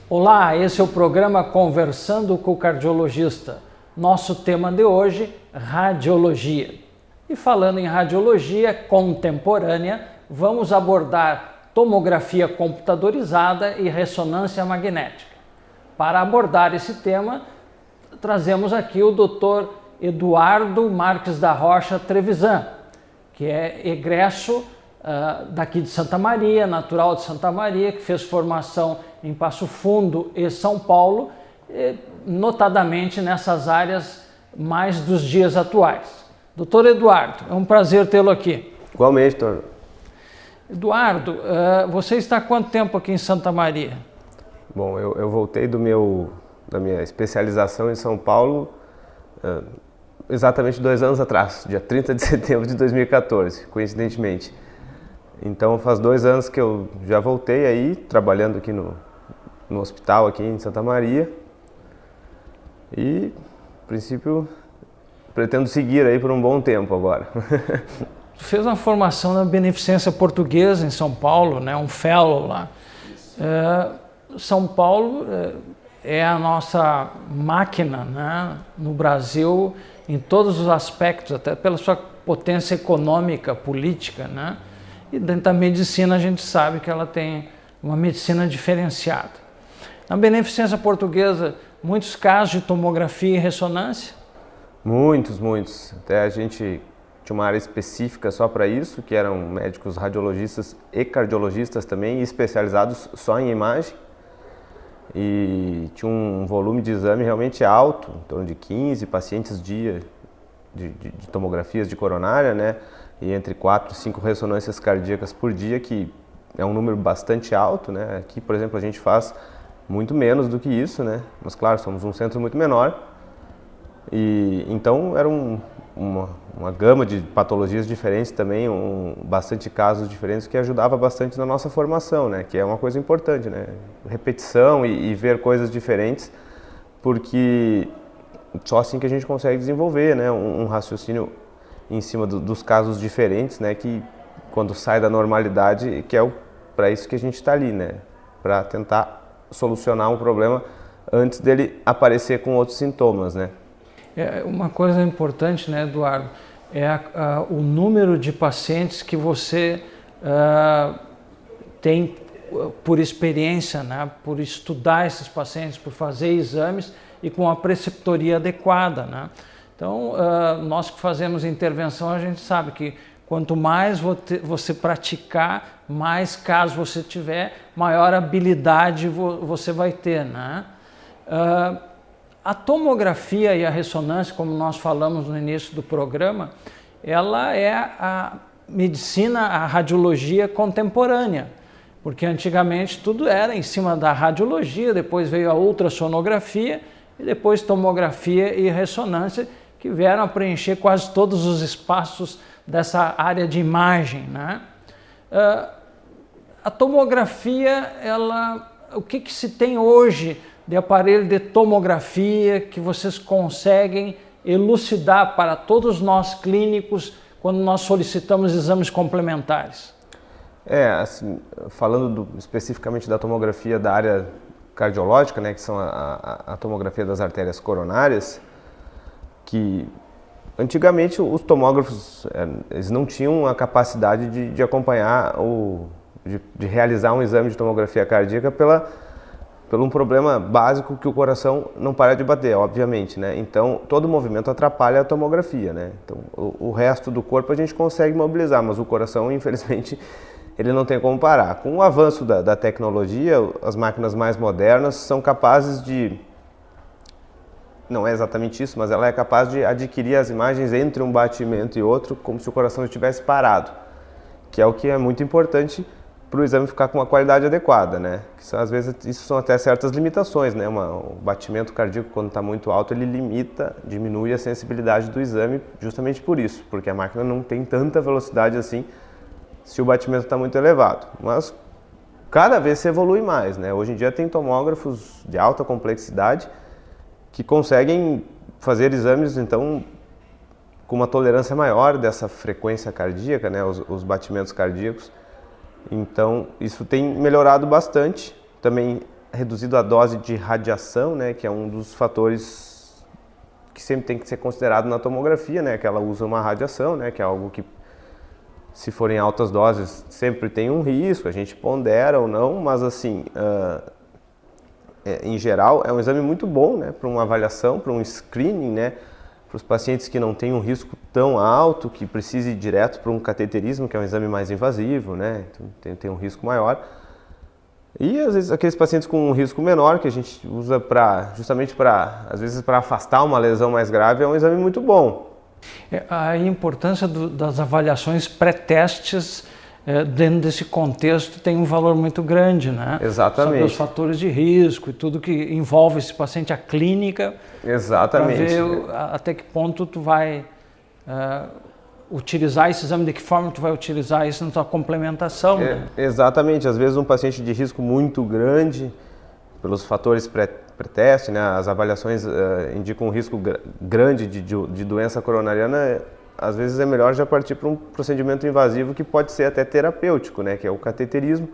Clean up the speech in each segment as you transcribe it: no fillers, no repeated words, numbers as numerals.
Olá, esse é o programa Conversando com o Cardiologista. Nosso tema de hoje, radiologia. E falando em radiologia contemporânea, vamos abordar tomografia computadorizada e ressonância magnética. Para abordar esse tema, trazemos aqui o Dr. Eduardo Marques da Rocha Trevisan, que é egresso daqui de Santa Maria, natural de Santa Maria, que fez formação em Passo Fundo e São Paulo, notadamente nessas áreas mais dos dias atuais. Doutor Eduardo, é um prazer tê-lo aqui. Igualmente, doutor. Eduardo, você está há quanto tempo aqui em Santa Maria? Bom, eu voltei da minha especialização em São Paulo exatamente 2 anos atrás, dia 30 de setembro de 2014, coincidentemente. Então faz 2 anos que eu já voltei aí, trabalhando aqui no hospital aqui em Santa Maria. E, a princípio, pretendo seguir aí por um bom tempo agora. Fez uma formação na Beneficência Portuguesa em São Paulo, né? Um fellow lá. São Paulo é a nossa máquina, né? No Brasil, em todos os aspectos, até pela sua potência econômica, política, né? E dentro da medicina a gente sabe que ela tem uma medicina diferenciada. Na Beneficência Portuguesa, muitos casos de tomografia e ressonância? Muitos. Até a gente tinha uma área específica só para isso, que eram médicos radiologistas e cardiologistas também, especializados só em imagem. E tinha um volume de exame realmente alto, em torno de 15 pacientes dia de tomografias de coronária, né? E entre 4 e 5 ressonâncias cardíacas por dia, que é um número bastante alto, né? Aqui, por exemplo, a gente faz muito menos do que isso, né? Mas claro, somos um centro muito menor. E então era uma gama de patologias diferentes também, bastante casos diferentes, que ajudava bastante na nossa formação, né? Que é uma coisa importante, né? Repetição e ver coisas diferentes, porque só assim que a gente consegue desenvolver, né? Um raciocínio em cima dos casos diferentes, né? Que quando sai da normalidade, que é para isso que a gente está ali, né? Para tentar solucionar um problema antes dele aparecer com outros sintomas, né? Uma coisa importante, né, Eduardo, é o número de pacientes que você tem por experiência, né, por estudar esses pacientes, por fazer exames e com a preceptoria adequada, né? Então, nós que fazemos intervenção, a gente sabe que quanto mais você praticar, mais casos você tiver, maior habilidade você vai ter, né? A tomografia e a ressonância, como nós falamos no início do programa, ela é a medicina, a radiologia contemporânea, porque antigamente tudo era em cima da radiologia, depois veio a ultrassonografia e depois tomografia e ressonância, que vieram a preencher quase todos os espaços dessa área de imagem, né? A tomografia, o que se tem hoje de aparelho de tomografia que vocês conseguem elucidar para todos nós clínicos quando nós solicitamos exames complementares? Assim, falando especificamente da tomografia da área cardiológica, né, que são a tomografia das artérias coronárias, que antigamente os tomógrafos eles não tinham a capacidade de acompanhar de realizar um exame de tomografia cardíaca pelo um problema básico que o coração não para de bater, obviamente, né? Então, todo movimento atrapalha a tomografia, né? Então, o resto do corpo a gente consegue mobilizar, mas o coração, infelizmente, ele não tem como parar. Com o avanço da tecnologia, as máquinas mais modernas são capazes de... Não é exatamente isso, mas ela é capaz de adquirir as imagens entre um batimento e outro, como se o coração estivesse parado, que é o que é muito importante para o exame ficar com uma qualidade adequada, né? Que às vezes isso são até certas limitações, né? O batimento cardíaco, quando está muito alto, ele diminui a sensibilidade do exame justamente por isso, porque a máquina não tem tanta velocidade assim se o batimento está muito elevado. Mas cada vez se evolui mais, né? Hoje em dia tem tomógrafos de alta complexidade que conseguem fazer exames, então, com uma tolerância maior dessa frequência cardíaca, né? Os batimentos cardíacos. Então, isso tem melhorado bastante. Também reduzido a dose de radiação, né, que é um dos fatores que sempre tem que ser considerado na tomografia, né, que ela usa uma radiação, né, que é algo que, se forem altas doses, sempre tem um risco, a gente pondera ou não, mas assim, em geral, é um exame muito bom, né, para uma avaliação, para um screening, né, para os pacientes que não têm um risco tão alto, que precise ir direto para um cateterismo, que é um exame mais invasivo, né, então tem um risco maior. E às vezes aqueles pacientes com um risco menor, que a gente usa justamente às vezes para afastar uma lesão mais grave, é um exame muito bom. A importância das avaliações pré-testes dentro desse contexto tem um valor muito grande, né? Exatamente. Sobre os fatores de risco e tudo que envolve esse paciente, a clínica. Exatamente. Para ver até que ponto tu vai utilizar esse exame, de que forma tu vai utilizar isso na tua complementação. Né? Exatamente. Às vezes um paciente de risco muito grande, pelos fatores pré-teste, né? As avaliações indicam um risco grande de doença coronariana. Às vezes é melhor já partir para um procedimento invasivo que pode ser até terapêutico, né, que é o cateterismo.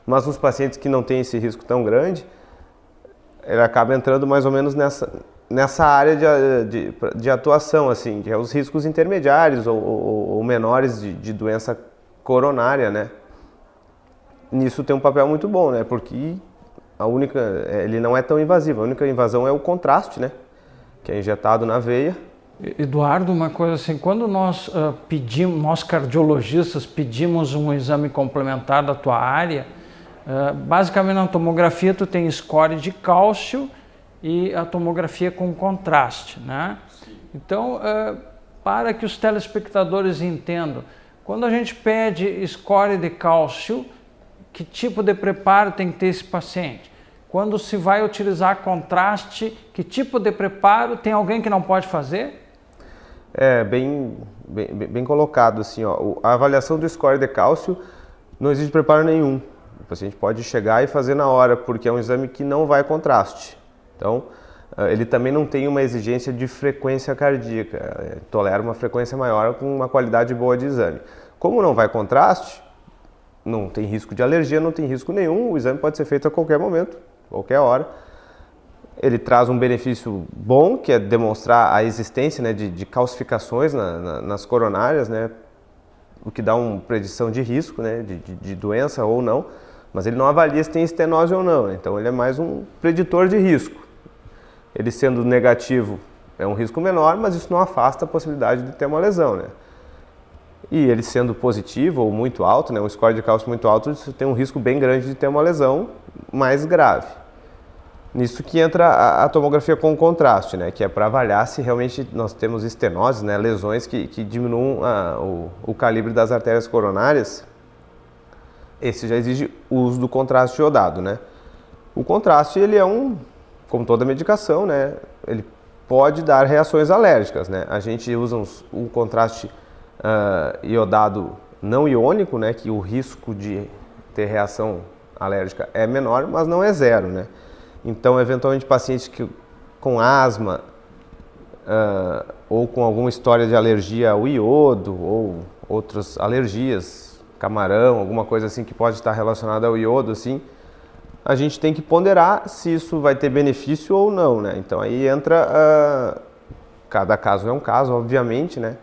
Mas nos pacientes que não têm esse risco tão grande, ele acaba entrando mais ou menos nessa área de atuação, assim, que é os riscos intermediários ou menores de doença coronária, né. Nisso tem um papel muito bom, né, porque ele não é tão invasivo. A única invasão é o contraste, né, que é injetado na veia. Eduardo, uma coisa assim, quando nós nós cardiologistas pedimos um exame complementar da tua área, basicamente na tomografia tu tem score de cálcio e a tomografia com contraste, né? Então, para que os telespectadores entendam, quando a gente pede score de cálcio, que tipo de preparo tem que ter esse paciente? Quando se vai utilizar contraste, que tipo de preparo? Tem alguém que não pode fazer? Bem colocado, assim, ó. A avaliação do score de cálcio não exige preparo nenhum. O paciente pode chegar e fazer na hora, porque é um exame que não vai contraste. Então, ele também não tem uma exigência de frequência cardíaca, tolera uma frequência maior com uma qualidade boa de exame. Como não vai contraste, não tem risco de alergia, não tem risco nenhum, o exame pode ser feito a qualquer momento, qualquer hora. Ele traz um benefício bom, que é demonstrar a existência, né, de calcificações nas coronárias, né, o que dá uma predição de risco, né, de doença ou não, mas ele não avalia se tem estenose ou não, né, então ele é mais um preditor de risco. Ele sendo negativo é um risco menor, mas isso não afasta a possibilidade de ter uma lesão, né. E ele sendo positivo ou muito alto, né, um score de cálcio muito alto, isso tem um risco bem grande de ter uma lesão mais grave. Nisso que entra a tomografia com contraste, né, que é para avaliar se realmente nós temos estenoses, né, lesões que diminuam o calibre das artérias coronárias. Esse já exige o uso do contraste iodado, né. O contraste, ele é como toda medicação, né, ele pode dar reações alérgicas, né. A gente usa um contraste iodado não iônico, né, que o risco de ter reação alérgica é menor, mas não é zero, né. Então, eventualmente, pacientes com asma ou com alguma história de alergia ao iodo ou outras alergias, camarão, alguma coisa assim que pode estar relacionada ao iodo, assim, a gente tem que ponderar se isso vai ter benefício ou não, né? Então, aí entra, cada caso é um caso, obviamente, né?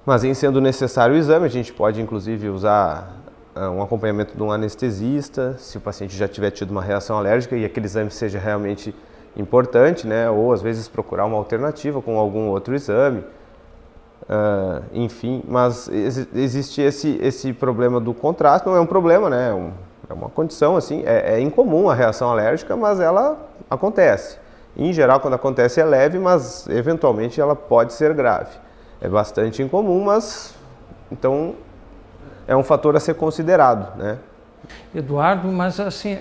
Mas em sendo necessário o exame, a gente pode, inclusive, usar um acompanhamento de um anestesista, se o paciente já tiver tido uma reação alérgica e aquele exame seja realmente importante, né? Ou às vezes procurar uma alternativa com algum outro exame, enfim, mas existe esse problema do contraste, não é um problema, né? É uma condição, assim, é incomum a reação alérgica, mas ela acontece. Em geral, quando acontece é leve, mas eventualmente ela pode ser grave. É bastante incomum, mas então é um fator a ser considerado, né? Eduardo, mas assim,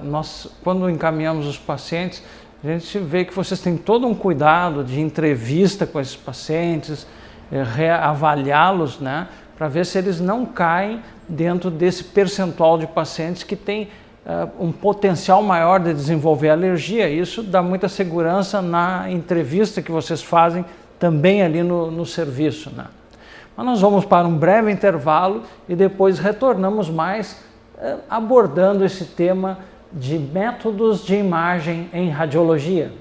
nós quando encaminhamos os pacientes, a gente vê que vocês têm todo um cuidado de entrevista com esses pacientes, reavaliá-los, né? Para ver se eles não caem dentro desse percentual de pacientes que tem um potencial maior de desenvolver alergia. Isso dá muita segurança na entrevista que vocês fazem também ali no serviço, né? Mas nós vamos para um breve intervalo e depois retornamos mais abordando esse tema de métodos de imagem em radiologia.